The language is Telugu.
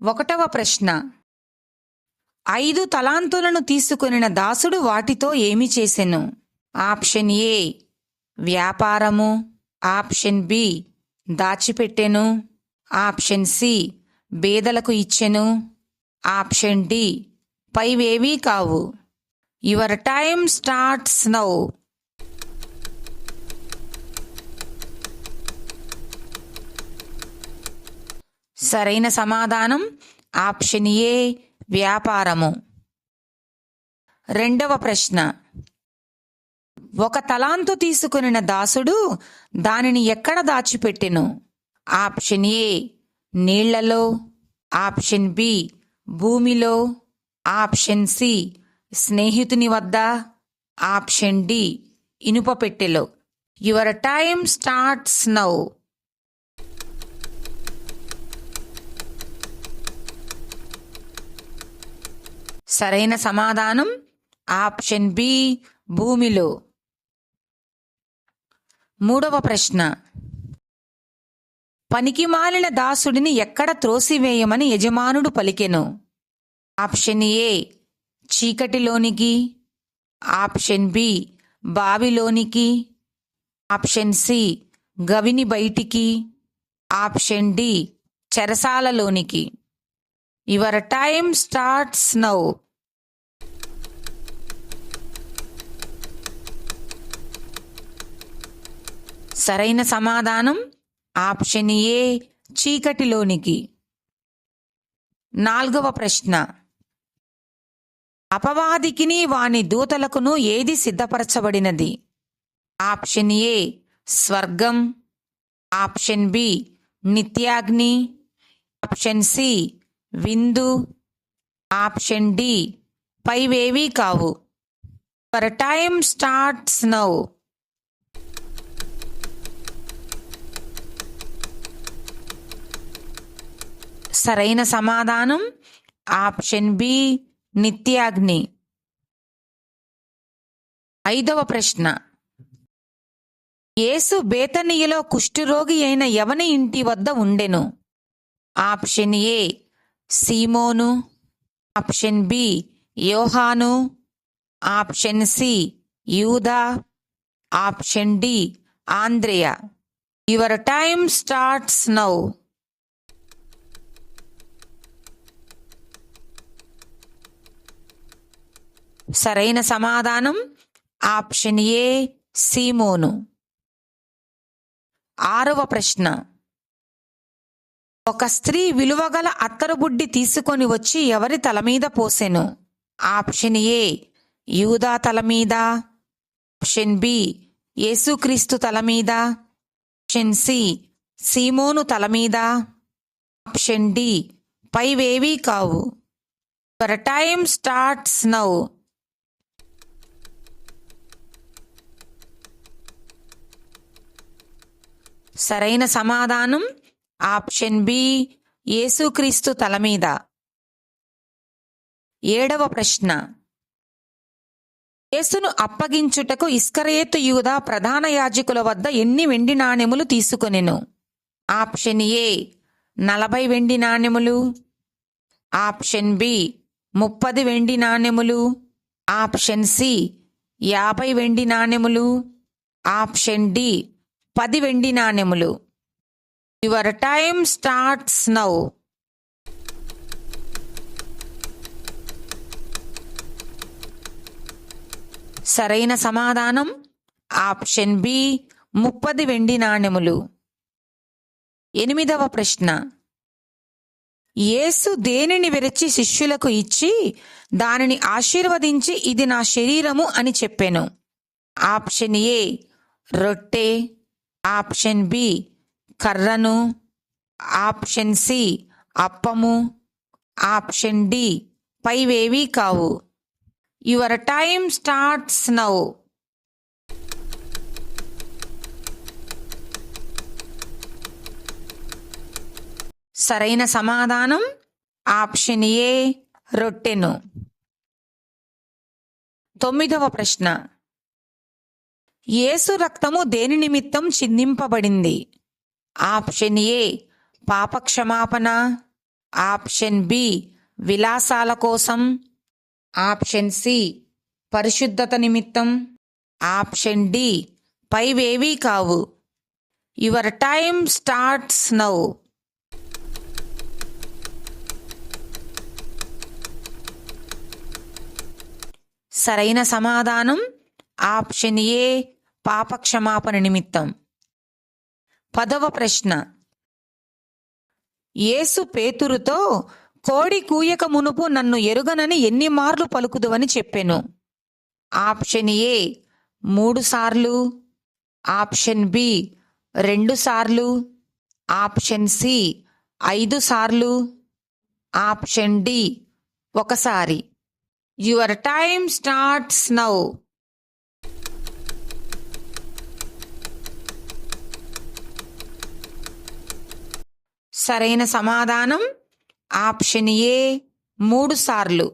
ఒకటవ ప్రశ్న. 5 తలాంతులను తీసుకొనిన దాసుడు వాటితో ఏమి చేసెను? ఆప్షన్ ఏ వ్యాపారము, ఆప్షన్ బి దాచిపెట్టెను, ఆప్షన్ సి బేదలకు ఇచ్చెను, ఆప్షన్ డి పైవేవీ కావు. Your time starts now. సరైన సమాధానం ఆప్షన్ ఏ వ్యాపారము. రెండవ ప్రశ్న. 1 తలాంతు తీసుకొనిన దాసుడు దానిని ఎక్కడ దాచిపెట్టెను? ఆప్షన్ ఏ నీళ్లలో, ఆప్షన్ బి భూమిలో, ఆప్షన్ సి స్నేహితుని వద్ద, ఆప్షన్ డి ఇనుప పెట్టెలో. Your time starts now. సరైన సమాధానం ఆప్షన్ బి భూమిలో. మూడవ ప్రశ్న. పనికిమాలిన దాసుడిని ఎక్కడ త్రోసివేయమని యజమానుడు పలికెను? ఆప్షన్ ఏ చీకటిలోనికి, ఆప్షన్ బి బావిలోనికి, ఆప్షన్ సి గవిని బయటికి, ఆప్షన్ డి చెరసాలలోనికి. Your time starts now. సరైన సమాధానం ఆప్షన్ ఏ చీకటిలోనికి. నాల్గవ ప్రశ్న. అపవాదికిని వాని దూతలకును ఏది సిద్ధపరచబడినది? ఆప్షన్ ఏ స్వర్గం, option B Nityagni, option C విందు, ఆప్షన్ డి పైవేవీ కావు. Your time starts now. సరైన సమాధానం ఆప్షన్ బి నిత్యాగ్ని. ఐదవ ప్రశ్న. యేసు బేతనీయులో కుష్ఠరోగి అయిన ఎవని ఇంటి వద్ద ఉండెను? ఆప్షన్ ఏ సీమోను, ఆప్షన్ బి యోహాను, ఆప్షన్ సి యూదా, ఆప్షన్ డి ఆంద్రేయ. Your time starts now. సరైన సమాధానం ఆప్షన్ ఏ సీమోను. ఆరవ ప్రశ్న. ఒక స్త్రీ విలువగల అత్తరుబుడ్డి తీసుకొని వచ్చి ఎవరి తల మీద పోసెను? ఆప్షన్ ఏ యూదా తల మీద, ఆప్షన్ బి యేసుక్రీస్తు తల మీద, ఆప్షన్ సి సీమోను తల మీద, ఆప్షన్ డి పైవేవీ కావు. Your time starts now. సరైన సమాధానం ఆప్షన్ బి యేసుక్రీస్తు తల మీద. ఏడవ ప్రశ్న. యేసును అప్పగించుటకు ఇస్కరియోతు యూదా ప్రధాన యాజకుల వద్ద ఎన్ని వెండి నాణెములు తీసుకొనెను? ఆప్షన్ ఏ 40 వెండి నాణెములు, ఆప్షన్ బి 30 వెండి నాణెములు, ఆప్షన్ సి 50 వెండి నాణెములు, ఆప్షన్ డి 10 వెండి నాణెములు. Your time starts now. సరైన సమాధానం ఆప్షన్ బి 30 వెండి నాణెములు. ఎనిమిదవ ప్రశ్న. యేసు దేనిని విరచి శిష్యులకు ఇచ్చి దానిని ఆశీర్వదించి ఇది నా శరీరము అని చెప్పెను? ఆప్షన్ ఏ రొట్టె, ఆప్షన్ బి కర్రను, ఆప్షన్ సి అప్పము, ఆప్షన్ డి పైవేవీ కావు. Your time starts now. సరైన సమాధానం ఆప్షన్ ఏ రొట్టెను. తొమ్మిదవ ప్రశ్న. యేసు రక్తము దేని నిమిత్తం చిందింపబడింది? ఆప్షన్ ఏ పాపక్షమాపణ, ఆప్షన్ బి విలాసాల కోసం. ఆప్షన్ సి పరిశుద్ధత నిమిత్తం. ఆప్షన్ డి పైవేవీ కావు. Your time starts now. సరైన సమాధానం ఆప్షన్ ఏ పాపక్షమాపణ నిమిత్తం. 10వ ప్రశ్న. యేసు పేతురుతో కోడి కూయక మునుపు నన్ను ఎరుగనని ఎన్ని మార్లు పలుకుదువని చెప్పెను? ఆప్షన్ ఏ 3 సార్లు. ఆప్షన్ బి 2 సార్లు. ఆప్షన్ సి 5 సార్లు. ఆప్షన్ డి 1 సారి. Your time starts now. సరైన సమాధానం ఆప్షన్ ఏ 3 సార్లు.